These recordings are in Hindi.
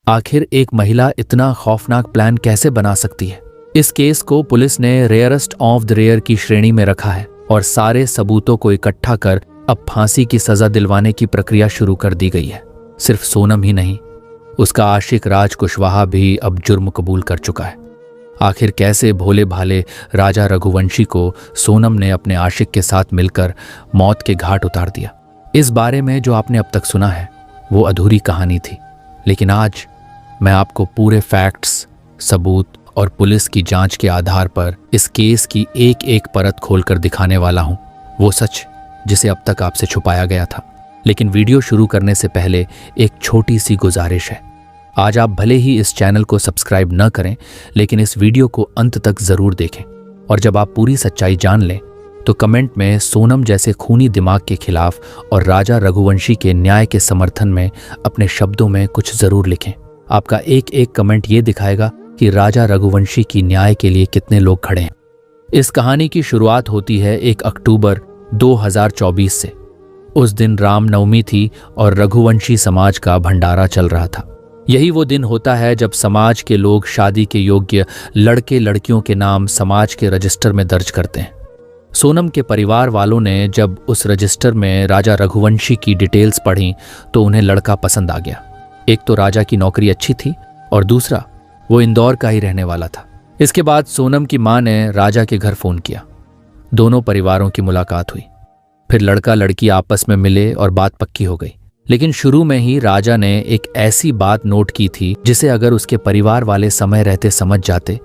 आखिर एक महिला इतना खौफनाक प्लान कैसे बना सकती है? इस केस को पुलिस ने रेयरेस्ट ऑफ द रेयर की श्रेणी में रखा है और सारे सबूतों को इकट्ठा कर अब फांसी की सजा दिलवाने की प्रक्रिया शुरू कर दी गई है। सिर्फ सोनम ही नहीं, उसका आशिक राज कुशवाहा भी अब जुर्म कबूल कर चुका है। आखिर कैसे भोले भाले राजा रघुवंशी को सोनम ने अपने आशिक के साथ मिलकर मौत के घाट उतार दिया? इस बारे में जो आपने अब तक सुना है वो अधूरी कहानी थी, लेकिन आज मैं आपको पूरे फैक्ट्स, सबूत और पुलिस की जांच के आधार पर इस केस की एक एक परत खोलकर दिखाने वाला हूं, वो सच जिसे अब तक आपसे छुपाया गया था। लेकिन वीडियो शुरू करने से पहले एक छोटी सी गुजारिश है। आज आप भले ही इस चैनल को सब्सक्राइब न करें, लेकिन इस वीडियो को अंत तक जरूर देखें और जब आप पूरी सच्चाई जान लें तो कमेंट में सोनम जैसे खूनी दिमाग के खिलाफ और राजा रघुवंशी के न्याय के समर्थन में अपने शब्दों में कुछ जरूर लिखें। आपका एक एक कमेंट ये दिखाएगा कि राजा रघुवंशी की न्याय के लिए कितने लोग खड़े हैं। इस कहानी की शुरुआत होती है 1 अक्टूबर 2024 से। उस दिन रामनवमी थी और रघुवंशी समाज का भंडारा चल रहा था। यही वो दिन होता है जब समाज के लोग शादी के योग्य लड़के लड़कियों के नाम समाज के रजिस्टर में दर्ज करते हैं। सोनम के परिवार वालों ने जब उस रजिस्टर में राजा रघुवंशी की डिटेल्स पढ़ी तो उन्हें लड़का पसंद आ गया। एक तो राजा की नौकरी अच्छी थी और दूसरा वो इंदौर का ही रहने वाला था। इसके बाद सोनम की मां ने राजा के घर फोन किया। दोनों परिवारों की मुलाकात हुई। फिर लड़का लड़की आपस में मिले और बात पक्की हो गई। लेकिन शुरू में ही राजा ने एक ऐसी बात नोट की थी जिसे अगर उसके परिवार वाले समय रहते समझ जाते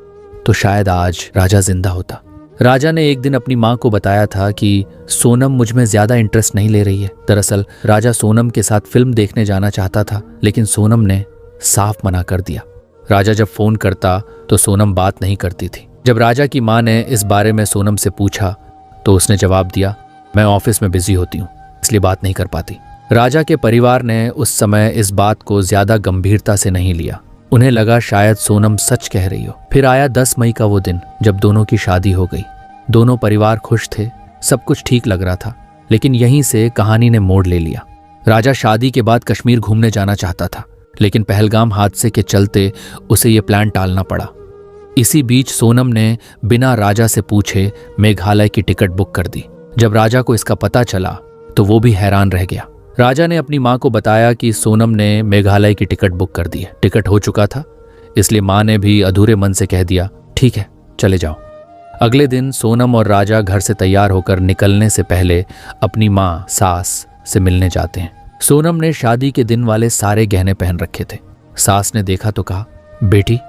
तो शायद आज राजा जिंदा होता। राजा ने एक दिन अपनी मां को बताया था कि सोनम मुझ में ज्यादा इंटरेस्ट नहीं ले रही है। दरअसल राजा सोनम के साथ फिल्म देखने जाना चाहता था, लेकिन सोनम ने साफ मना कर दिया। राजा जब फोन करता तो सोनम बात नहीं करती थी। जब राजा की मां ने इस बारे में सोनम से पूछा तो उसने जवाब दिया, मैं ऑफिस में बिजी होती हूँ इसलिए बात नहीं कर पाती। राजा के परिवार ने उस समय इस बात को ज्यादा गंभीरता से नहीं लिया। उन्हें लगा शायद सोनम सच कह रही हो। फिर आया 10 मई का वो दिन जब दोनों की शादी हो गई। दोनों परिवार खुश थे, सब कुछ ठीक लग रहा था, लेकिन यहीं से कहानी ने मोड़ ले लिया। राजा शादी के बाद कश्मीर घूमने जाना चाहता था, लेकिन पहलगाम हादसे के चलते उसे ये प्लान टालना पड़ा। इसी बीच सोनम ने बिना राजा से पूछे मेघालय की टिकट बुक कर दी। जब राजा को इसका पता चला तो वो भी हैरान रह गया। राजा ने अपनी मां को बताया कि सोनम ने मेघालय की टिकट बुक कर दी है। टिकट हो चुका था, इसलिए मां ने भी अधूरे मन से कह दिया, ठीक है चले जाओ। अगले दिन सोनम और राजा घर से तैयार होकर निकलने से पहले अपनी मां सास से मिलने जाते हैं। सोनम ने शादी के दिन वाले सारे गहने पहन रखे थे। सास ने देखा तो कहा, बेटी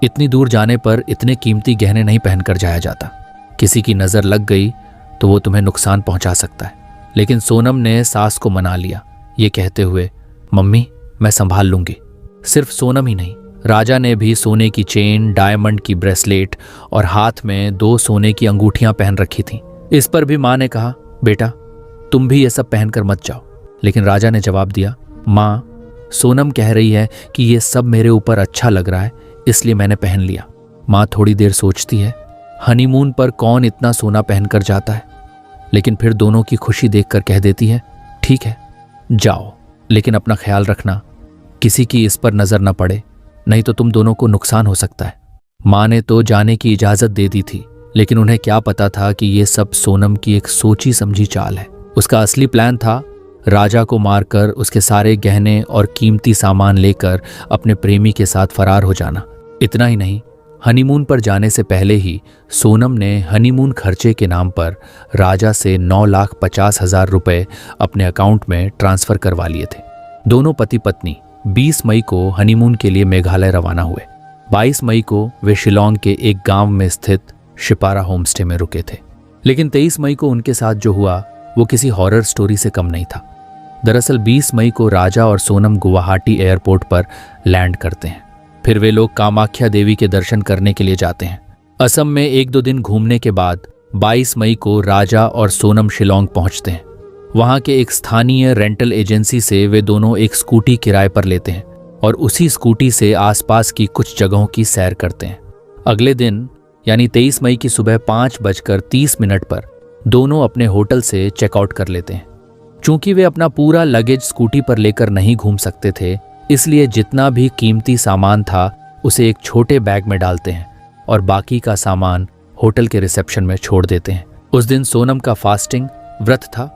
इतनी दूर जाने पर इतने कीमती गहने नहीं पहनकर जाया जाता। किसी की नजर लग गई तो वो तुम्हें नुकसान पहुंचा सकता है। लेकिन सोनम ने सास को मना लिया, ये कहते हुए, मम्मी मैं संभाल लूंगी। सिर्फ सोनम ही नहीं, राजा ने भी सोने की चेन, डायमंड की ब्रेसलेट और हाथ में 2 सोने की अंगूठियां पहन रखी थीं। इस पर भी मां ने कहा, बेटा तुम भी ये सब पहनकर मत जाओ। लेकिन राजा ने जवाब दिया, मां सोनम कह रही है कि ये सब मेरे ऊपर अच्छा लग रहा है इसलिए मैंने पहन लिया। मां थोड़ी देर सोचती है, हनीमून पर कौन इतना सोना पहनकर जाता है, लेकिन फिर दोनों की खुशी देखकर कह देती है, ठीक है जाओ, लेकिन अपना ख्याल रखना किसी की इस पर नजर न पड़े, नहीं तो तुम दोनों को नुकसान हो सकता है। मां ने तो जाने की इजाजत दे दी थी, लेकिन उन्हें क्या पता था कि ये सब सोनम की एक सोची समझी चाल है। उसका असली प्लान था राजा को मारकर उसके सारे गहने और कीमती सामान लेकर अपने प्रेमी के साथ फरार हो जाना। इतना ही नहीं, हनीमून पर जाने से पहले ही सोनम ने हनीमून खर्चे के नाम पर राजा से 9,50,000 रुपए अपने अकाउंट में ट्रांसफर करवा लिए थे। दोनों पति पत्नी 20 मई को हनीमून के लिए मेघालय रवाना हुए। 22 मई को वे शिलोंग के एक गांव में स्थित शिपारा होमस्टे में रुके थे। लेकिन 23 मई को उनके साथ जो हुआ वो किसी हॉरर स्टोरी से कम नहीं था। दरअसल 20 मई को राजा और सोनम गुवाहाटी एयरपोर्ट पर लैंड करते हैं। फिर वे लोग कामाख्या देवी के दर्शन करने के लिए जाते हैं। असम में 1-2 दिन घूमने के बाद 22 मई को राजा और सोनम शिलोंग पहुंचते हैं। वहां के एक स्थानीय रेंटल एजेंसी से वे दोनों एक स्कूटी किराए पर लेते हैं और उसी स्कूटी से आसपास की कुछ जगहों की सैर करते हैं। अगले दिन यानी 23 मई की सुबह 5:30 पर दोनों अपने होटल से चेकआउट कर लेते हैं। चूंकि वे अपना पूरा लगेज स्कूटी पर लेकर नहीं घूम सकते थे, इसलिए जितना भी कीमती सामान था उसे एक छोटे बैग में डालते हैं और बाकी का सामान होटल के रिसेप्शन में छोड़ देते हैं। उस दिन सोनम का फास्टिंग व्रत था,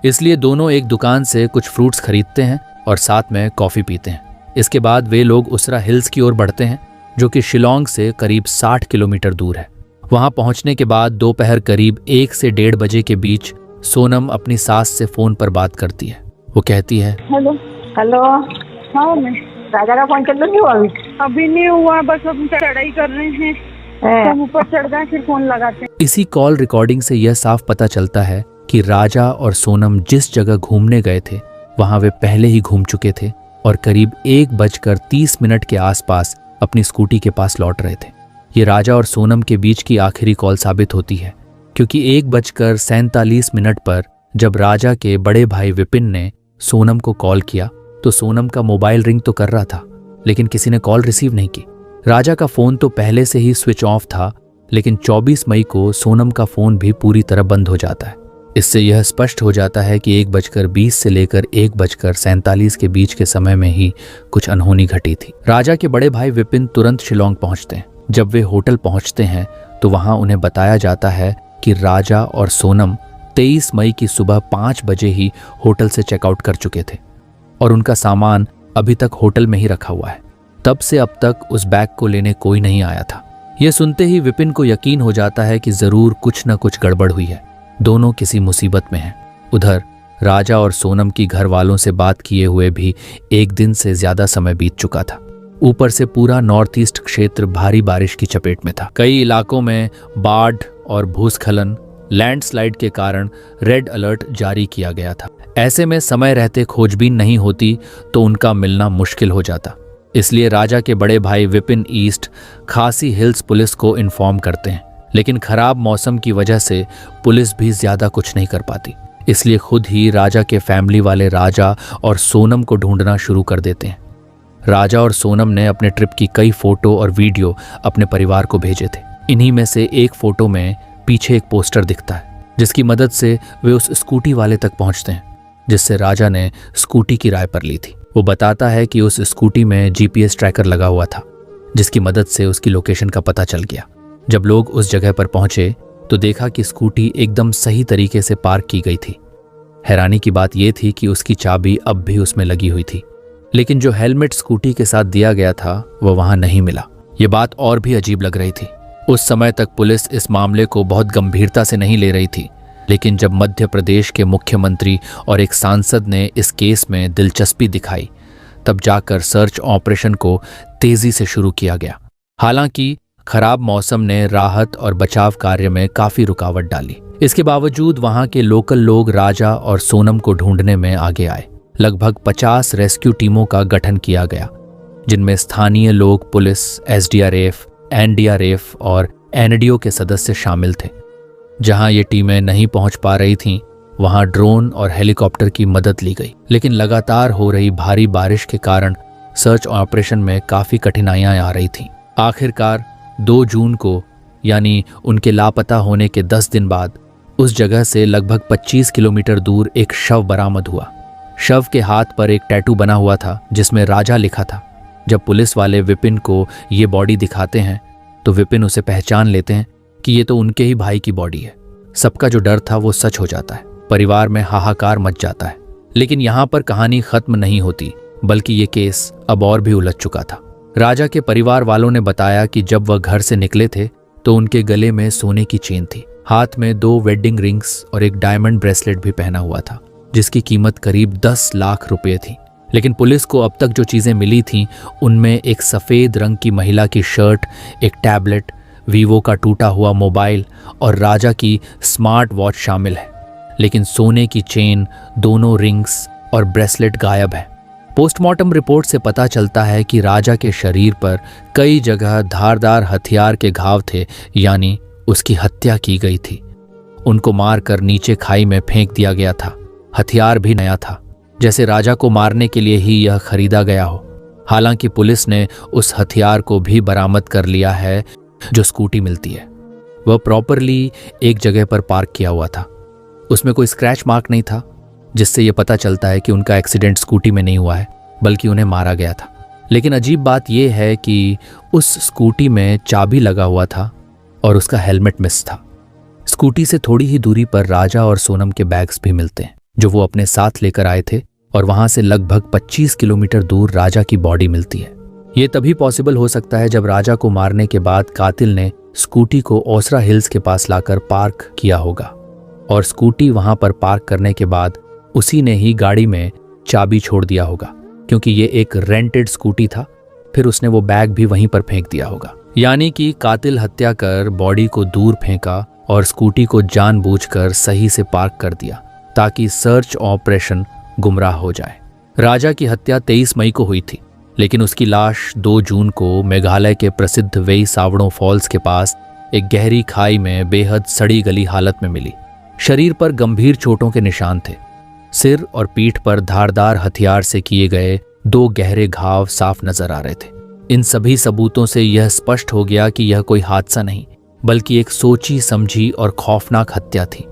इसलिए दोनों एक दुकान से कुछ फ्रूट्स खरीदते हैं और साथ में कॉफ़ी पीते हैं। इसके बाद वे लोग उसरा हिल्स की ओर बढ़ते हैं, जो कि शिलोंग से करीब 60 किलोमीटर दूर है। वहां पहुंचने के बाद दोपहर करीब 1 से 1:30 बजे के बीच सोनम अपनी सास से फोन पर बात करती है। वो कहती है, हेलो हेलो। हाँ, मैं राजा का फोन चल नहीं हुआ अभी नहीं हुआ, बस हम चढ़ाई कर रहे हैं, हम ऊपर चढ़ गए फिर फोन लगाते हैं। इसी कॉल रिकॉर्डिंग से यह साफ पता चलता है कि राजा और सोनम जिस जगह घूमने गए थे वहां वे पहले ही घूम चुके थे और करीब 1:30 के आसपास अपनी स्कूटी के पास लौट रहे थे। ये राजा और सोनम के बीच की आखिरी कॉल साबित होती है, क्योंकि 1:47 पर जब राजा के बड़े भाई विपिन ने सोनम को कॉल किया तो सोनम का मोबाइल रिंग तो कर रहा था, लेकिन किसी ने कॉल रिसीव नहीं की। राजा का फोन तो पहले से ही स्विच ऑफ था, लेकिन 24 मई को सोनम का फोन भी पूरी तरह बंद हो जाता है। इससे यह स्पष्ट हो जाता है कि 1:20 से लेकर 1:47 के बीच के समय में ही कुछ अनहोनी घटी थी। राजा के बड़े भाई विपिन तुरंत शिलोंग पहुंचते हैं। जब वे होटल पहुंचते हैं तो वहां उन्हें बताया जाता है कि राजा और सोनम 23 मई की सुबह 5 बजे ही होटल से चेकआउट कर चुके थे और उनका सामान अभी तक होटल में ही रखा हुआ है। तब से अब तक उस बैग को लेने कोई नहीं आया था। यह सुनते ही विपिन को यकीन हो जाता है कि जरूर कुछ न कुछ गड़बड़ हुई है, दोनों किसी मुसीबत में हैं। उधर राजा और सोनम की घर वालों से बात किए हुए भी 1 दिन से ज्यादा समय बीत चुका था। ऊपर से पूरा नॉर्थ ईस्ट क्षेत्र भारी बारिश की चपेट में था। कई इलाकों में बाढ़ और भूस्खलन, लैंडस्लाइड के कारण रेड अलर्ट जारी किया गया था। ऐसे में समय रहते खोजबीन नहीं होती तो उनका मिलना मुश्किल हो जाता। इसलिए राजा के बड़े भाई विपिन ईस्ट खासी हिल्स पुलिस को इन्फॉर्म करते हैं, लेकिन खराब मौसम की वजह से पुलिस भी ज्यादा कुछ नहीं कर पाती। इसलिए खुद ही राजा के फैमिली वाले राजा और सोनम को ढूंढना शुरू कर देते हैं। राजा और सोनम ने अपने ट्रिप की कई फोटो और वीडियो अपने परिवार को भेजे थे। इन्हीं में से एक फोटो में पीछे एक पोस्टर दिखता है, जिसकी मदद से वे उस स्कूटी वाले तक पहुंचते हैं जिससे राजा ने स्कूटी किराए पर ली थी। वो बताता है कि उस स्कूटी में GPS ट्रैकर लगा हुआ था, जिसकी मदद से उसकी लोकेशन का पता चल गया। जब लोग उस जगह पर पहुंचे तो देखा कि स्कूटी एकदम सही तरीके से पार्क की गई थी। हैरानी की बात यह थी कि उसकी चाबी अब भी उसमें लगी हुई थी, लेकिन जो हेलमेट स्कूटी के साथ दिया गया था वह वहां नहीं मिला। ये बात और भी अजीब लग रही थी। उस समय तक पुलिस इस मामले को बहुत गंभीरता से नहीं ले रही थी, लेकिन जब मध्य प्रदेश के मुख्यमंत्री और एक सांसद ने इस केस में दिलचस्पी दिखाई, तब जाकर सर्च ऑपरेशन को तेजी से शुरू किया गया। हालांकि खराब मौसम ने राहत और बचाव कार्य में काफी रुकावट डाली। इसके बावजूद वहां के लोकल लोग राजा और सोनम को ढूंढने में आगे आए। लगभग 50 रेस्क्यू टीमों का गठन किया गया, जिनमें स्थानीय लोग, पुलिस, SDRF, NDRF और NDO के सदस्य शामिल थे। जहां ये टीमें नहीं पहुंच पा रही थीं, वहां ड्रोन और हेलीकॉप्टर की मदद ली गई, लेकिन लगातार हो रही भारी बारिश के कारण सर्च ऑपरेशन में काफी कठिनाइयां आ रही थीं। आखिरकार 2 जून को, यानी उनके लापता होने के 10 दिन बाद, उस जगह से लगभग 25 किलोमीटर दूर एक शव बरामद हुआ। शव के हाथ पर एक टैटू बना हुआ था जिसमें राजा लिखा था। जब पुलिस वाले विपिन को ये बॉडी दिखाते हैं तो विपिन उसे पहचान लेते हैं कि ये तो उनके ही भाई की बॉडी है। सबका जो डर था वो सच हो जाता है। परिवार में हाहाकार मच जाता है। लेकिन यहाँ पर कहानी खत्म नहीं होती, बल्कि ये केस अब और भी उलझ चुका था। राजा के परिवार वालों ने बताया कि जब वह घर से निकले थे तो उनके गले में सोने की चेन थी, हाथ में 2 वेडिंग रिंग्स और एक डायमंड ब्रेसलेट भी पहना हुआ था, जिसकी कीमत करीब 10 लाख रुपए थी। लेकिन पुलिस को अब तक जो चीजें मिली थीं, उनमें एक सफेद रंग की महिला की शर्ट, एक टैबलेट, वीवो का टूटा हुआ मोबाइल और राजा की स्मार्ट वॉच शामिल है। लेकिन सोने की चेन, दोनों रिंग्स और ब्रेसलेट गायब है। पोस्टमार्टम रिपोर्ट से पता चलता है कि राजा के शरीर पर कई जगह धारदार हथियार के घाव थे, यानी उसकी हत्या की गई थी। उनको मारकर नीचे खाई में फेंक दिया गया था। हथियार भी नया था, जैसे राजा को मारने के लिए ही यह खरीदा गया हो। हालांकि पुलिस ने उस हथियार को भी बरामद कर लिया है जो स्कूटी मिलती है। वह प्रॉपरली एक जगह पर पार्क किया हुआ था। उसमें कोई स्क्रैच मार्क नहीं था, जिससे यह पता चलता है कि उनका एक्सीडेंट स्कूटी में नहीं हुआ है, बल्कि उन्हें मारा गया था। लेकिन अजीब बात यह है कि उस स्कूटी में चाबी लगा हुआ था और उसका हेलमेट मिस था। स्कूटी से थोड़ी ही दूरी पर राजा और सोनम के बैग्स भी मिलते हैं जो वो अपने साथ लेकर आए थे, और वहां से लगभग 25 किलोमीटर दूर राजा की बॉडी मिलती है। ये तभी पॉसिबल हो सकता है जब राजा को मारने के बाद कातिल ने स्कूटी को ओसरा हिल्स के पास लाकर पार्क किया होगा, और स्कूटी वहां पर पार्क करने के बाद उसी ने ही गाड़ी में चाबी छोड़ दिया होगा, क्योंकि ये एक रेंटेड स्कूटी था। फिर उसने वो बैग भी वहीं पर फेंक दिया होगा। यानी कि कातिल हत्या कर बॉडी को दूर फेंका और स्कूटी को जानबूझकर सही से पार्क कर दिया ताकि सर्च ऑपरेशन गुमराह हो जाए। राजा की हत्या 23 मई को हुई थी, लेकिन उसकी लाश 2 जून को मेघालय के प्रसिद्ध वेई सावड़ों फॉल्स के पास एक गहरी खाई में बेहद सड़ी गली हालत में मिली। शरीर पर गंभीर चोटों के निशान थे। सिर और पीठ पर धारदार हथियार से किए गए 2 गहरे घाव साफ नजर आ रहे थे। इन सभी सबूतों से यह स्पष्ट हो गया कि यह कोई हादसा नहीं, बल्कि एक सोची समझी और खौफनाक हत्या थी।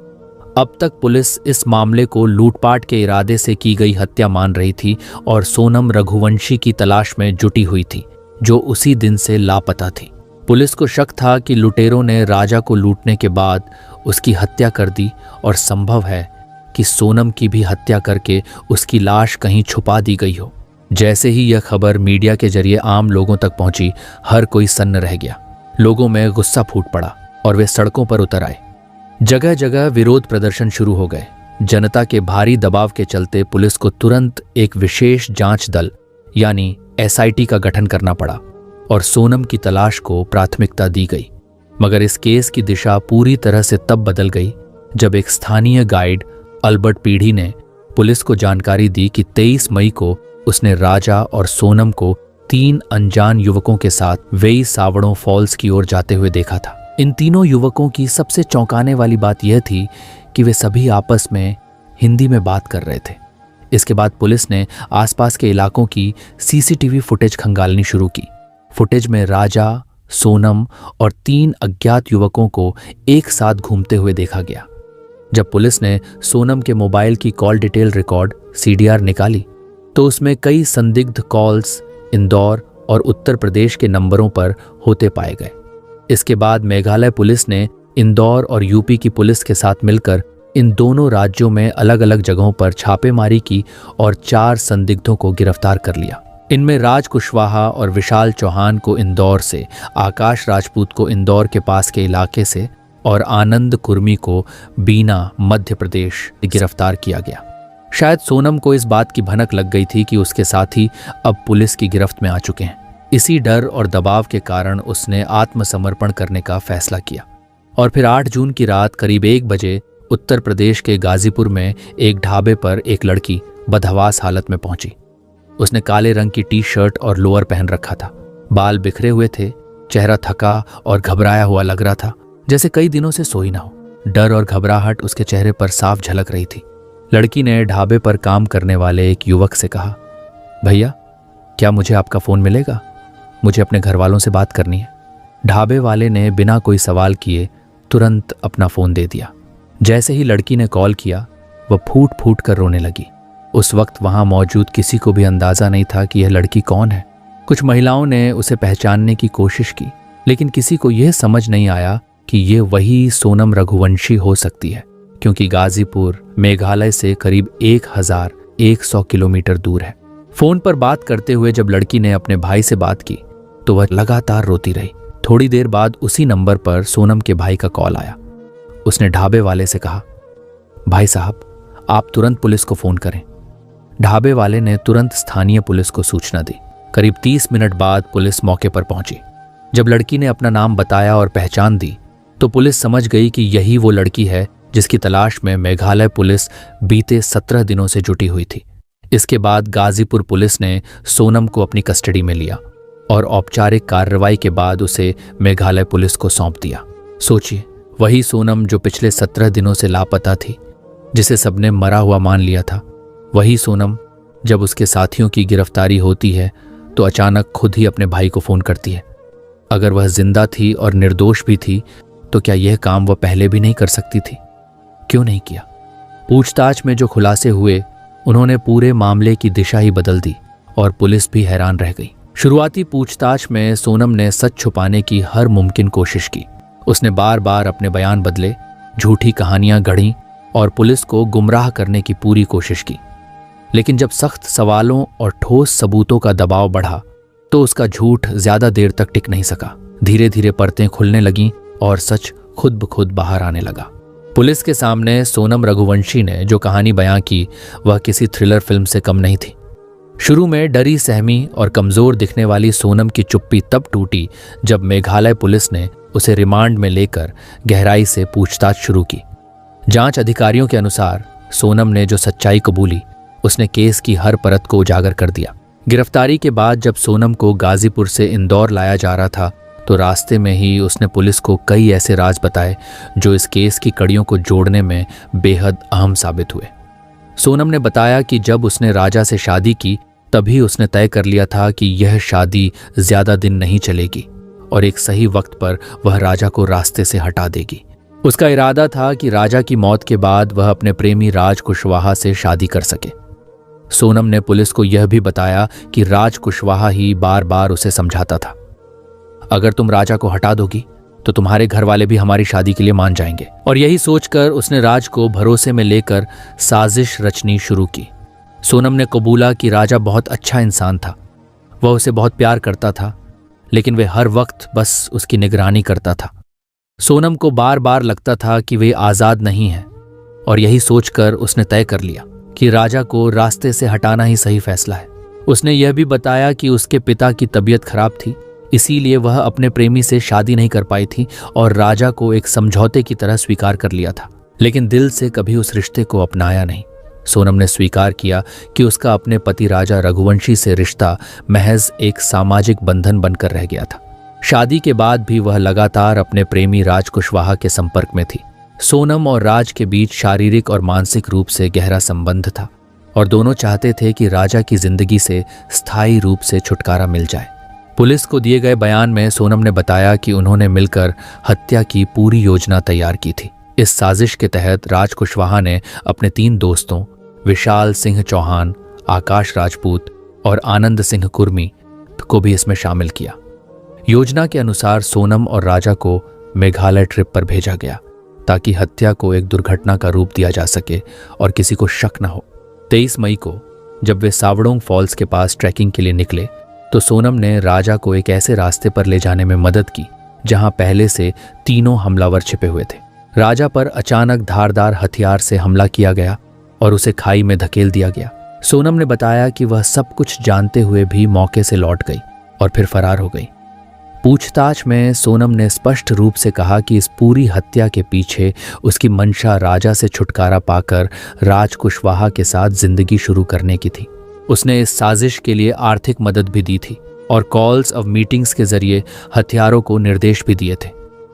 अब तक पुलिस इस मामले को लूटपाट के इरादे से की गई हत्या मान रही थी और सोनम रघुवंशी की तलाश में जुटी हुई थी, जो उसी दिन से लापता थी। पुलिस को शक था कि लुटेरों ने राजा को लूटने के बाद उसकी हत्या कर दी, और संभव है कि सोनम की भी हत्या करके उसकी लाश कहीं छुपा दी गई हो। जैसे ही यह खबर मीडिया के जरिए आम लोगों तक पहुंची, हर कोई सन्न रह गया। लोगों में गुस्सा फूट पड़ा और वे सड़कों पर उतर आए। जगह जगह विरोध प्रदर्शन शुरू हो गए। जनता के भारी दबाव के चलते पुलिस को तुरंत एक विशेष जांच दल यानी SIT का गठन करना पड़ा और सोनम की तलाश को प्राथमिकता दी गई। मगर इस केस की दिशा पूरी तरह से तब बदल गई जब एक स्थानीय गाइड अल्बर्ट पीढ़ी ने पुलिस को जानकारी दी कि 23 मई को उसने राजा और सोनम को 3 अनजान युवकों के साथ वेई सावड़ों फॉल्स की ओर जाते हुए देखा था। इन तीनों युवकों की सबसे चौंकाने वाली बात यह थी कि वे सभी आपस में हिंदी में बात कर रहे थे। इसके बाद पुलिस ने आसपास के इलाकों की CCTV फुटेज खंगालनी शुरू की। फुटेज में राजा, सोनम और 3 अज्ञात युवकों को एक साथ घूमते हुए देखा गया। जब पुलिस ने सोनम के मोबाइल की कॉल डिटेल रिकॉर्ड CDR निकाली तो उसमें कई संदिग्ध कॉल्स इंदौर और उत्तर प्रदेश के नंबरों पर होते पाए गए। इसके बाद मेघालय पुलिस ने इंदौर और UP की पुलिस के साथ मिलकर इन दोनों राज्यों में अलग अलग जगहों पर छापेमारी की और 4 संदिग्धों को गिरफ्तार कर लिया। इनमें राज कुशवाहा और विशाल चौहान को इंदौर से, आकाश राजपूत को इंदौर के पास के इलाके से और आनंद कुर्मी को बीना, मध्य प्रदेश गिरफ्तार किया गया। शायद सोनम को इस बात की भनक लग गई थी कि उसके साथी अब पुलिस की गिरफ्त में आ चुके हैं। इसी डर और दबाव के कारण उसने आत्मसमर्पण करने का फैसला किया और फिर 8 जून की रात करीब 1 बजे उत्तर प्रदेश के गाजीपुर में एक ढाबे पर एक लड़की बदहवास हालत में पहुंची। उसने काले रंग की टी-शर्ट और लोअर पहन रखा था। बाल बिखरे हुए थे, चेहरा थका और घबराया हुआ लग रहा था, जैसे कई दिनों से सोई ना हो। डर और घबराहट उसके चेहरे पर साफ झलक रही थी। लड़की ने ढाबे पर काम करने वाले एक युवक से कहा, भैया क्या मुझे आपका फ़ोन मिलेगा? मुझे अपने घर वालों से बात करनी है। ढाबे वाले ने बिना कोई सवाल किए तुरंत अपना फ़ोन दे दिया। जैसे ही लड़की ने कॉल किया वह फूट फूट कर रोने लगी। उस वक्त वहां मौजूद किसी को भी अंदाज़ा नहीं था कि यह लड़की कौन है। कुछ महिलाओं ने उसे पहचानने की कोशिश की, लेकिन किसी को यह समझ नहीं आया कि ये वही सोनम रघुवंशी हो सकती है, क्योंकि गाजीपुर मेघालय से करीब 1100 किलोमीटर दूर है। फोन पर बात करते हुए जब लड़की ने अपने भाई से बात की तो वह लगातार रोती रही। थोड़ी देर बाद उसी नंबर पर सोनम के भाई का कॉल आया। उसने ढाबे वाले से कहा, भाई साहब आप तुरंत पुलिस को फोन करें। ढाबे वाले ने तुरंत स्थानीय पुलिस को सूचना दी। करीब 30 मिनट बाद पुलिस मौके पर पहुंची। जब लड़की ने अपना नाम बताया और पहचान दी तो पुलिस समझ गई कि यही वो लड़की है जिसकी तलाश में मेघालय पुलिस बीते 17 दिनों से जुटी हुई थी। इसके बाद गाजीपुर पुलिस ने सोनम को अपनी कस्टडी में लिया और औपचारिक कार्रवाई के बाद उसे मेघालय पुलिस को सौंप दिया। सोचिए, वही सोनम जो पिछले 17 दिनों से लापता थी, जिसे सबने मरा हुआ मान लिया था, वही सोनम जब उसके साथियों की गिरफ्तारी होती है तो अचानक खुद ही अपने भाई को फोन करती है। अगर वह जिंदा थी और निर्दोष भी थी तो क्या यह काम वह पहले भी नहीं कर सकती थी? क्यों नहीं किया? पूछताछ में जो खुलासे हुए उन्होंने पूरे मामले की दिशा ही बदल दी और पुलिस भी हैरान रह गई। शुरुआती पूछताछ में सोनम ने सच छुपाने की हर मुमकिन कोशिश की। उसने बार बार अपने बयान बदले, झूठी कहानियां गढ़ी और पुलिस को गुमराह करने की पूरी कोशिश की। लेकिन जब सख्त सवालों और ठोस सबूतों का दबाव बढ़ा तो उसका झूठ ज्यादा देर तक टिक नहीं सका। धीरे धीरे परतें खुलने लगीं और सच खुद ब खुद बाहर आने लगा। पुलिस के सामने सोनम रघुवंशी ने जो कहानी बयां की वह किसी थ्रिलर फिल्म से कम नहीं थी। शुरू में डरी सहमी और कमजोर दिखने वाली सोनम की चुप्पी तब टूटी जब मेघालय पुलिस ने उसे रिमांड में लेकर गहराई से पूछताछ शुरू की। जांच अधिकारियों के अनुसार सोनम ने जो सच्चाई कबूली उसने केस की हर परत को उजागर कर दिया। गिरफ्तारी के बाद जब सोनम को गाजीपुर से इंदौर लाया जा रहा था तो रास्ते में ही उसने पुलिस को कई ऐसे राज बताए जो इस केस की कड़ियों को जोड़ने में बेहद अहम साबित हुए। सोनम ने बताया कि जब उसने राजा से शादी की तभी उसने तय कर लिया था कि यह शादी ज्यादा दिन नहीं चलेगी और एक सही वक्त पर वह राजा को रास्ते से हटा देगी। उसका इरादा था कि राजा की मौत के बाद वह अपने प्रेमी राज कुशवाहा से शादी कर सके। सोनम ने पुलिस को यह भी बताया कि राज कुशवाहा ही बार बार उसे समझाता था, अगर तुम राजा को हटा दोगी तो तुम्हारे घर वाले भी हमारी शादी के लिए मान जाएंगे। और यही सोचकर उसने राज को भरोसे में लेकर साजिश रचनी शुरू की। सोनम ने कबूला कि राजा बहुत अच्छा इंसान था, वह उसे बहुत प्यार करता था, लेकिन वे हर वक्त बस उसकी निगरानी करता था। सोनम को बार बार लगता था कि वे आज़ाद नहीं हैं और यही सोचकर उसने तय कर लिया कि राजा को रास्ते से हटाना ही सही फैसला है। उसने यह भी बताया कि उसके पिता की तबीयत खराब थी, इसीलिए वह अपने प्रेमी से शादी नहीं कर पाई थी और राजा को एक समझौते की तरह स्वीकार कर लिया था, लेकिन दिल से कभी उस रिश्ते को अपनाया नहीं। सोनम ने स्वीकार किया कि उसका अपने पति राजा रघुवंशी से रिश्ता महज एक सामाजिक बंधन बनकर रह गया था। शादी के बाद भी वह लगातार अपने प्रेमी राज कुशवाहा के संपर्क में थी। सोनम और राज के बीच शारीरिक और मानसिक रूप से गहरा संबंध था और दोनों चाहते थे कि राजा की जिंदगी से स्थायी रूप से छुटकारा मिल जाए। पुलिस को दिए गए बयान में सोनम ने बताया कि उन्होंने मिलकर हत्या की पूरी योजना तैयार की थी। इस साजिश के तहत राज कुशवाहा ने अपने 3 दोस्तों विशाल सिंह चौहान, आकाश राजपूत और आनंद सिंह कुर्मी को भी इसमें शामिल किया। योजना के अनुसार सोनम और राजा को मेघालय ट्रिप पर भेजा गया ताकि हत्या को एक दुर्घटना का रूप दिया जा सके और किसी को शक न हो। 23 मई को जब वे सावड़ोंग फॉल्स के पास ट्रैकिंग के लिए निकले तो सोनम ने राजा को एक ऐसे रास्ते पर ले जाने में मदद की जहां पहले से 3 हमलावर छिपे हुए थे। राजा पर अचानक धारदार हथियार से हमला किया गया और उसे खाई में धकेल दिया गया। सोनम ने बताया कि वह सब कुछ जानते हुए भी मौके से लौट गई और फिर फरार हो गई। पूछताछ में सोनम ने स्पष्ट रूप से कहा कि इस पूरी हत्या के पीछे उसकी मंशा राजा से छुटकारा पाकर राज कुशवाहा के साथ जिंदगी शुरू करने की थी। उसने इस साजिश के लिए आर्थिक मदद भी दी थी और कॉल्स ऑफ मीटिंग्स के जरिए हथियारों को निर्देश भी दिए थे।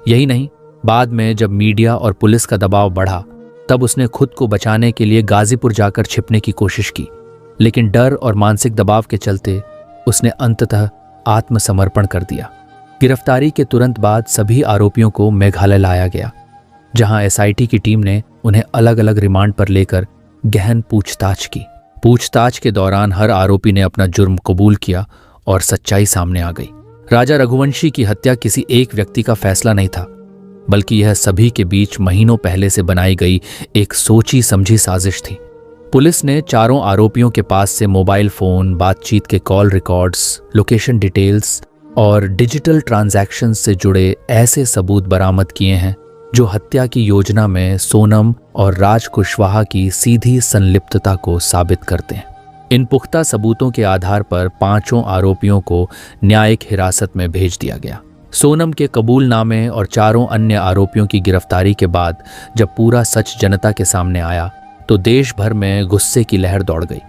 यही नहीं, बाद में जब मीडिया और पुलिस का दबाव बढ़ा तब उसने खुद को बचाने के लिए गाजीपुर जाकर छिपने की कोशिश की, लेकिन डर और मानसिक दबाव के चलते उसने अंततः आत्मसमर्पण कर दिया। गिरफ्तारी के तुरंत बाद सभी आरोपियों को मेघालय लाया गया, जहां एसआईटी की टीम ने उन्हें अलग अलग रिमांड पर लेकर गहन पूछताछ की। पूछताछ के दौरान हर आरोपी ने अपना जुर्म कबूल किया और सच्चाई सामने आ गई। राजा रघुवंशी की हत्या किसी एक व्यक्ति का फैसला नहीं था, बल्कि यह सभी के बीच महीनों पहले से बनाई गई एक सोची समझी साजिश थी। पुलिस ने 4 आरोपियों के पास से मोबाइल फोन, बातचीत के कॉल रिकॉर्ड्स, लोकेशन डिटेल्स और डिजिटल ट्रांजैक्शन से जुड़े ऐसे सबूत बरामद किए हैं जो हत्या की योजना में सोनम और राज कुशवाहा की सीधी संलिप्तता को साबित करते हैं। इन पुख्ता सबूतों के आधार पर 5 आरोपियों को न्यायिक हिरासत में भेज दिया गया। सोनम के कबूलनामे और 4 अन्य आरोपियों की गिरफ्तारी के बाद जब पूरा सच जनता के सामने आया तो देश भर में गुस्से की लहर दौड़ गई।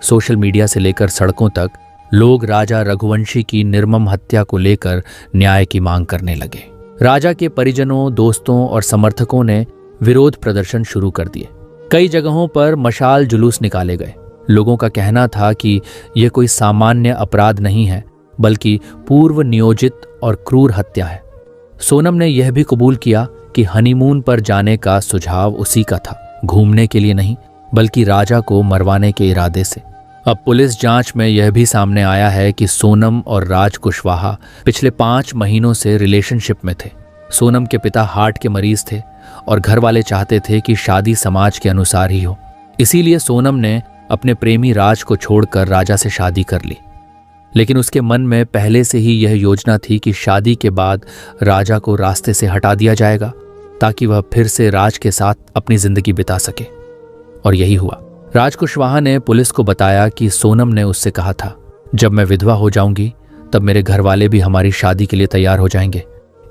सोशल मीडिया से लेकर सड़कों तक लोग राजा रघुवंशी की निर्मम हत्या को लेकर न्याय की मांग करने लगे। राजा के परिजनों, दोस्तों और समर्थकों ने विरोध प्रदर्शन शुरू कर दिए। कई जगहों पर मशाल जुलूस निकाले गए। लोगों का कहना था कि यह कोई सामान्य अपराध नहीं है, बल्कि पूर्व नियोजित और क्रूर हत्या है। सोनम ने यह भी कबूल किया कि हनीमून पर जाने का सुझाव उसी का था, घूमने के लिए नहीं बल्कि राजा को मरवाने के इरादे से। अब पुलिस जांच में यह भी सामने आया है कि सोनम और राज कुशवाहा पिछले 5 महीनों से रिलेशनशिप में थे। सोनम के पिता हार्ट के मरीज थे और घर वाले चाहते थे कि शादी समाज के अनुसार ही हो। इसीलिए सोनम ने अपने प्रेमी राज को छोड़कर राजा से शादी कर ली। लेकिन उसके मन में पहले से ही यह योजना थी कि शादी के बाद राजा को रास्ते से हटा दिया जाएगा ताकि वह फिर से राज के साथ अपनी जिंदगी बिता सके। और यही हुआ। राज कुशवाहा ने पुलिस को बताया कि सोनम ने उससे कहा था, जब मैं विधवा हो जाऊंगी तब मेरे घर वाले भी हमारी शादी के लिए तैयार हो जाएंगे,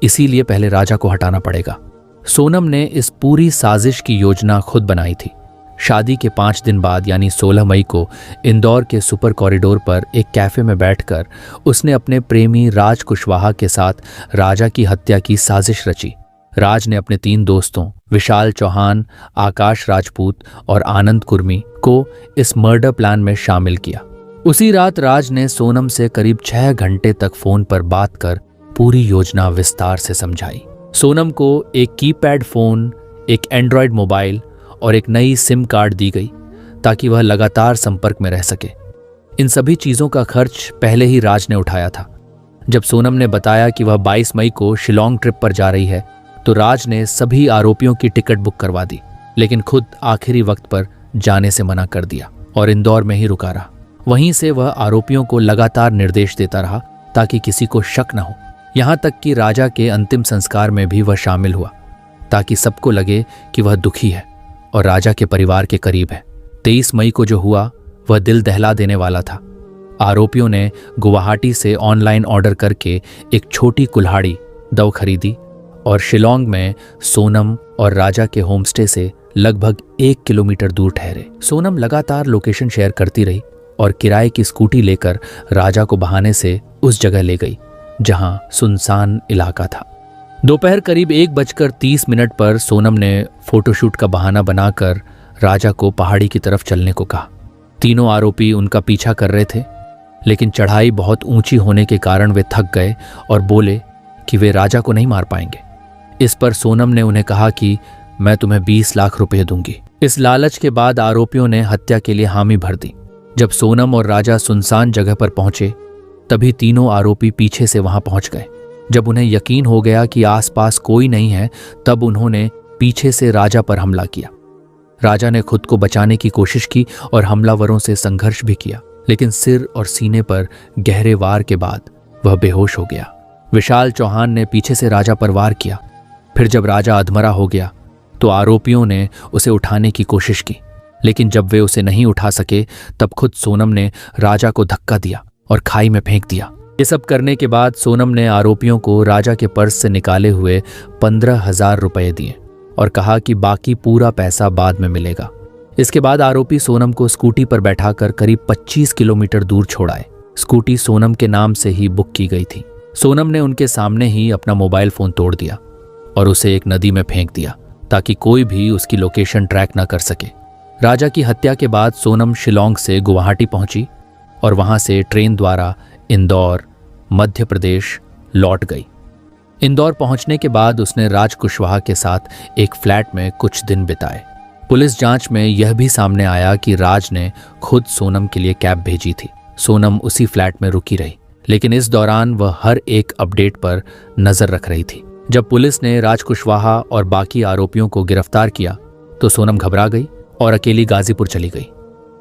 इसीलिए पहले राजा को हटाना पड़ेगा। सोनम ने इस पूरी साजिश की योजना खुद बनाई थी। शादी के 5 दिन बाद यानी 16 मई को इंदौर के सुपर कॉरिडोर पर एक कैफे में बैठकर उसने अपने प्रेमी राज कुशवाहा के साथ राजा की हत्या की साजिश रची। राज ने अपने 3 दोस्तों विशाल चौहान, आकाश राजपूत और आनंद कुर्मी को इस मर्डर प्लान में शामिल किया। उसी रात राज ने सोनम से करीब 6 घंटे तक फोन पर बात कर पूरी योजना विस्तार से समझाई। सोनम को एक कीपैड फोन, एक एंड्रॉयड मोबाइल और एक नई सिम कार्ड दी गई ताकि वह लगातार संपर्क में रह सके। इन सभी चीजों का खर्च पहले ही राज ने उठाया था। जब सोनम ने बताया कि वह 22 मई को शिलोंग ट्रिप पर जा रही है तो राज ने सभी आरोपियों की टिकट बुक करवा दी, लेकिन खुद आखिरी वक्त पर जाने से मना कर दिया और इंदौर में ही रुका रहा। वहीं से वह आरोपियों को लगातार निर्देश देता रहा ताकि किसी को शक न हो। यहां तक कि राजा के अंतिम संस्कार में भी वह शामिल हुआ ताकि सबको लगे कि वह दुखी है और राजा के परिवार के करीब है। 23 मई को जो हुआ वह दिल दहला देने वाला था। आरोपियों ने गुवाहाटी से ऑनलाइन ऑर्डर करके एक छोटी कुल्हाड़ी दव खरीदी और शिलोंग में सोनम और राजा के होमस्टे से लगभग 1 किलोमीटर दूर ठहरे। सोनम लगातार लोकेशन शेयर करती रही और किराए की स्कूटी लेकर राजा को बहाने से उस जगह ले गई जहां सुनसान इलाका था। दोपहर करीब 1:30 पर सोनम ने फोटोशूट का बहाना बनाकर राजा को पहाड़ी की तरफ चलने को कहा। तीनों आरोपी उनका पीछा कर रहे थे, लेकिन चढ़ाई बहुत ऊंची होने के कारण वे थक गए और बोले कि वे राजा को नहीं मार पाएंगे। इस पर सोनम ने उन्हें कहा कि मैं तुम्हें 20 लाख रुपए दूंगी। इस लालच के बाद आरोपियों ने हत्या के लिए हामी भर दी। जब सोनम और राजा सुनसान जगह पर पहुंचे तभी तीनों आरोपी पीछे से वहां पहुंच गए। जब उन्हें यकीन हो गया कि आसपास कोई नहीं है तब उन्होंने पीछे से राजा पर हमला किया। राजा ने खुद को बचाने की कोशिश की और हमलावरों से संघर्ष भी किया, लेकिन सिर और सीने पर गहरे वार के बाद वह बेहोश हो गया। विशाल चौहान ने पीछे से राजा पर वार किया। फिर जब राजा अधमरा हो गया तो आरोपियों ने उसे उठाने की कोशिश की, लेकिन जब वे उसे नहीं उठा सके तब खुद सोनम ने राजा को धक्का दिया और खाई में फेंक दिया। ये सब करने के बाद सोनम ने आरोपियों को राजा के पर्स से निकाले हुए 15,000 रुपए दिए और कहा कि बाकी पूरा पैसा बाद में मिलेगा। इसके बाद आरोपी सोनम को स्कूटी पर बैठाकर करीब 25 किलोमीटर दूर छोड़ाए। स्कूटी सोनम के नाम से ही बुक की गई थी। सोनम ने उनके सामने ही अपना मोबाइल फोन तोड़ दिया और उसे एक नदी में फेंक दिया ताकि कोई भी उसकी लोकेशन ट्रैक न कर सके। राजा की हत्या के बाद सोनम शिलोंग से गुवाहाटी पहुंची और वहां से ट्रेन द्वारा इंदौर, मध्य प्रदेश लौट गई। इंदौर पहुंचने के बाद उसने राज कुशवाहा के साथ एक फ्लैट में कुछ दिन बिताए। पुलिस जांच में यह भी सामने आया कि राज ने खुद सोनम के लिए कैब भेजी थी। सोनम उसी फ्लैट में रुकी रही, लेकिन इस दौरान वह हर एक अपडेट पर नजर रख रही थी। जब पुलिस ने राज कुशवाहा और बाकी आरोपियों को गिरफ्तार किया तो सोनम घबरा गई और अकेली गाजीपुर चली गई।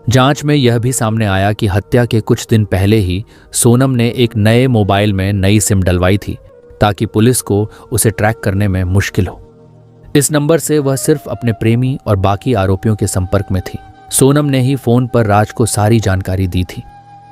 जांच में यह भी सामने आया कि हत्या के कुछ दिन पहले ही सोनम ने एक नए मोबाइल में नई सिम डलवाई थी ताकि पुलिस को उसे ट्रैक करने में मुश्किल हो। इस नंबर से वह सिर्फ अपने प्रेमी और बाकी आरोपियों के संपर्क में थी। सोनम ने ही फोन पर राज को सारी जानकारी दी थी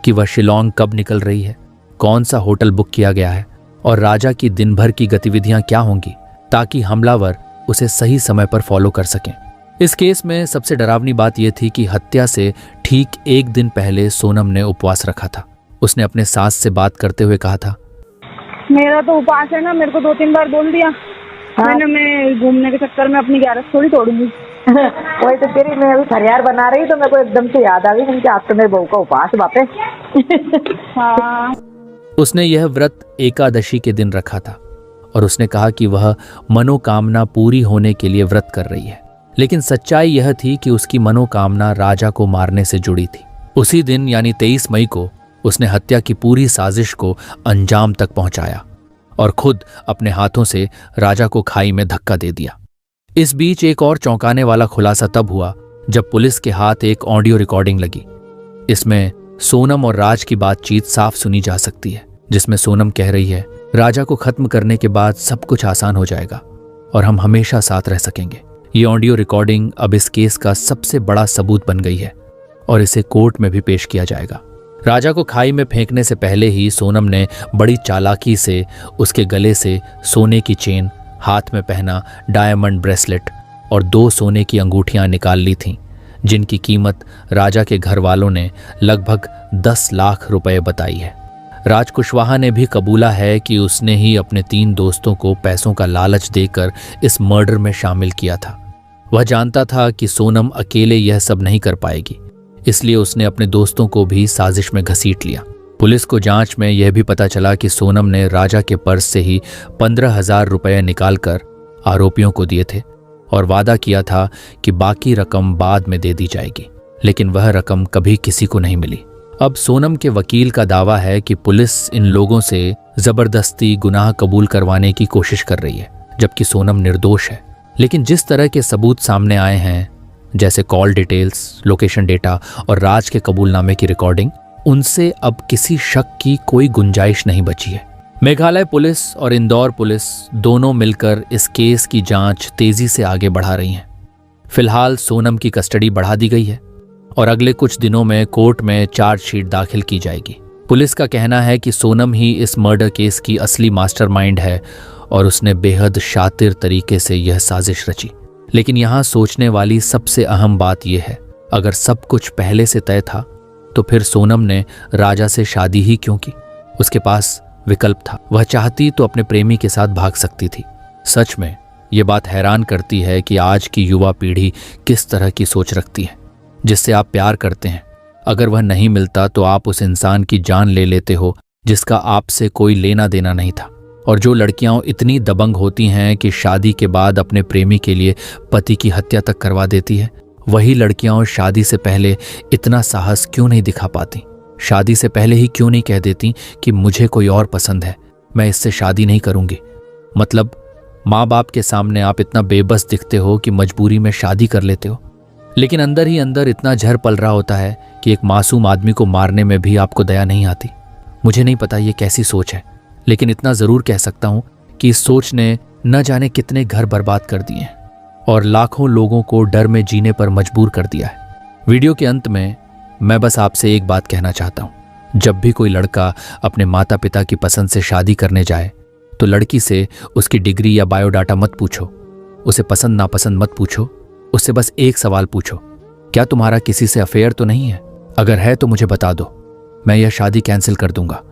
कि वह शिलोंग कब निकल रही है, कौन सा होटल बुक किया गया है और राजा की दिन भर की गतिविधियां क्या होंगी, ताकि हमलावर उसे सही समय पर फॉलो कर सकें। इस केस में सबसे डरावनी बात यह थी कि हत्या से ठीक 1 दिन पहले सोनम ने उपवास रखा था। उसने अपने सास से बात करते हुए कहा था, मेरा तो उपवास है ना, मेरे को 2-3 बार बोल दिया। मैंने मैं घूमने के चक्कर में अपनी 11 थोड़ी तोड़ूंगी। वही तो तेरी मैं अभी फरियाद बना रही तो मेरे को एकदम से याद आ गई कि आज तो मेरे बहू का उपवास बापे। हाँ। उसने यह व्रत एकादशी के दिन रखा था और उसने कहा कि वह मनोकामना पूरी होने के लिए व्रत कर रही है, लेकिन सच्चाई यह थी कि उसकी मनोकामना राजा को मारने से जुड़ी थी। उसी दिन यानी 23 मई को उसने हत्या की पूरी साजिश को अंजाम तक पहुंचाया और खुद अपने हाथों से राजा को खाई में धक्का दे दिया। इस बीच एक और चौंकाने वाला खुलासा तब हुआ जब पुलिस के हाथ एक ऑडियो रिकॉर्डिंग लगी। इसमें सोनम और राज की बातचीत साफ सुनी जा सकती है, जिसमें सोनम कह रही है, राजा को खत्म करने के बाद सब कुछ आसान हो जाएगा और हम हमेशा साथ रह सकेंगे। ये ऑडियो रिकॉर्डिंग अब इस केस का सबसे बड़ा सबूत बन गई है और इसे कोर्ट में भी पेश किया जाएगा। राजा को खाई में फेंकने से पहले ही सोनम ने बड़ी चालाकी से उसके गले से सोने की चेन, हाथ में पहना डायमंड ब्रेसलेट और 2 सोने की अंगूठियां निकाल ली थीं, जिनकी कीमत राजा के घर वालों ने लगभग 10 लाख रुपए बताई है। राज कुशवाहा ने भी कबूला है कि उसने ही अपने 3 दोस्तों को पैसों का लालच देकर इस मर्डर में शामिल किया था। वह जानता था कि सोनम अकेले यह सब नहीं कर पाएगी, इसलिए उसने अपने दोस्तों को भी साजिश में घसीट लिया। पुलिस को जांच में यह भी पता चला कि सोनम ने राजा के पर्स से ही 15,000 रुपए निकालकर आरोपियों को दिए थे और वादा किया था कि बाकी रकम बाद में दे दी जाएगी, लेकिन वह रकम कभी किसी को नहीं मिली। अब सोनम के वकील का दावा है कि पुलिस इन लोगों से जबरदस्ती गुनाह कबूल करवाने की कोशिश कर रही है, जबकि सोनम निर्दोष है। लेकिन जिस तरह के सबूत सामने आए हैं, जैसे कॉल डिटेल्स, लोकेशन डेटा और राज के कबूलनामे की रिकॉर्डिंग, उनसे अब किसी शक की कोई गुंजाइश नहीं बची है। मेघालय पुलिस और इंदौर पुलिस दोनों मिलकर इस केस की जांच तेजी से आगे बढ़ा रही हैं। फिलहाल सोनम की कस्टडी बढ़ा दी गई है और अगले कुछ दिनों में कोर्ट में चार्जशीट दाखिल की जाएगी। पुलिस का कहना है कि सोनम ही इस मर्डर केस की असली मास्टरमाइंड है और उसने बेहद शातिर तरीके से यह साजिश रची। लेकिन यहाँ सोचने वाली सबसे अहम बात यह है, अगर सब कुछ पहले से तय था तो फिर सोनम ने राजा से शादी ही क्यों की? उसके पास विकल्प था। वह चाहती तो अपने प्रेमी के साथ भाग सकती थी। सच में ये बात हैरान करती है कि आज की युवा पीढ़ी किस तरह की सोच रखती है। जिससे आप प्यार करते हैं, अगर वह नहीं मिलता तो आप उस इंसान की जान ले लेते हो जिसका आपसे कोई लेना देना नहीं था। और जो लड़कियां इतनी दबंग होती हैं कि शादी के बाद अपने प्रेमी के लिए पति की हत्या तक करवा देती है, वही लड़कियां शादी से पहले इतना साहस क्यों नहीं दिखा पाती? शादी से पहले ही क्यों नहीं कह देती कि मुझे कोई और पसंद है, मैं इससे शादी नहीं करूंगी? मतलब माँ बाप के सामने आप इतना बेबस दिखते हो कि मजबूरी में शादी कर लेते हो, लेकिन अंदर ही अंदर इतना जहर पल रहा होता है कि एक मासूम आदमी को मारने में भी आपको दया नहीं आती। मुझे नहीं पता ये कैसी सोच है, लेकिन इतना जरूर कह सकता हूं कि इस सोच ने न जाने कितने घर बर्बाद कर दिए हैं और लाखों लोगों को डर में जीने पर मजबूर कर दिया है। वीडियो के अंत में मैं बस आपसे एक बात कहना चाहता हूं, जब भी कोई लड़का अपने माता पिता की पसंद से शादी करने जाए तो लड़की से उसकी डिग्री या बायोडाटा मत पूछो, उसे पसंद नापसंद मत पूछो, उससे बस एक सवाल पूछो, क्या तुम्हारा किसी से अफेयर तो नहीं है? अगर है तो मुझे बता दो, मैं यह शादी कैंसिल कर दूंगा।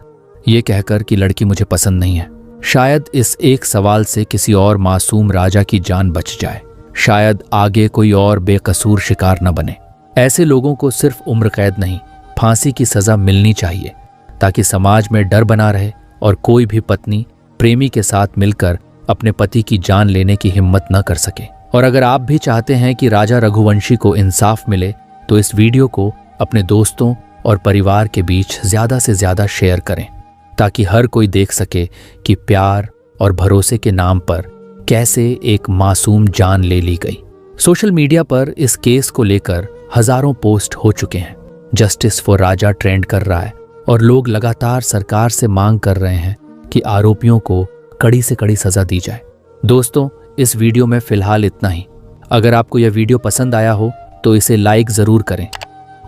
ये कहकर कि लड़की मुझे पसंद नहीं है, शायद इस एक सवाल से किसी और मासूम राजा की जान बच जाए, शायद आगे कोई और बेकसूर शिकार न बने। ऐसे लोगों को सिर्फ उम्र कैद नहीं, फांसी की सजा मिलनी चाहिए, ताकि समाज में डर बना रहे और कोई भी पत्नी प्रेमी के साथ मिलकर अपने पति की जान लेने की हिम्मत न कर सके। और अगर आप भी चाहते हैं कि राजा रघुवंशी को इंसाफ मिले तो इस वीडियो को अपने दोस्तों और परिवार के बीच ज्यादा से ज्यादा शेयर करें, ताकि हर कोई देख सके कि प्यार और भरोसे के नाम पर कैसे एक मासूम जान ले ली गई। सोशल मीडिया पर इस केस को लेकर हजारों पोस्ट हो चुके हैं। जस्टिस फॉर राजा ट्रेंड कर रहा है और लोग लगातार सरकार से मांग कर रहे हैं कि आरोपियों को कड़ी से कड़ी सजा दी जाए। दोस्तों, इस वीडियो में फिलहाल इतना ही। अगर आपको यह वीडियो पसंद आया हो तो इसे लाइक जरूर करें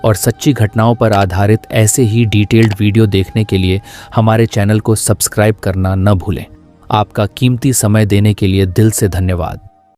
और सच्ची घटनाओं पर आधारित ऐसे ही डिटेल्ड वीडियो देखने के लिए हमारे चैनल को सब्सक्राइब करना न भूलें। आपका कीमती समय देने के लिए दिल से धन्यवाद।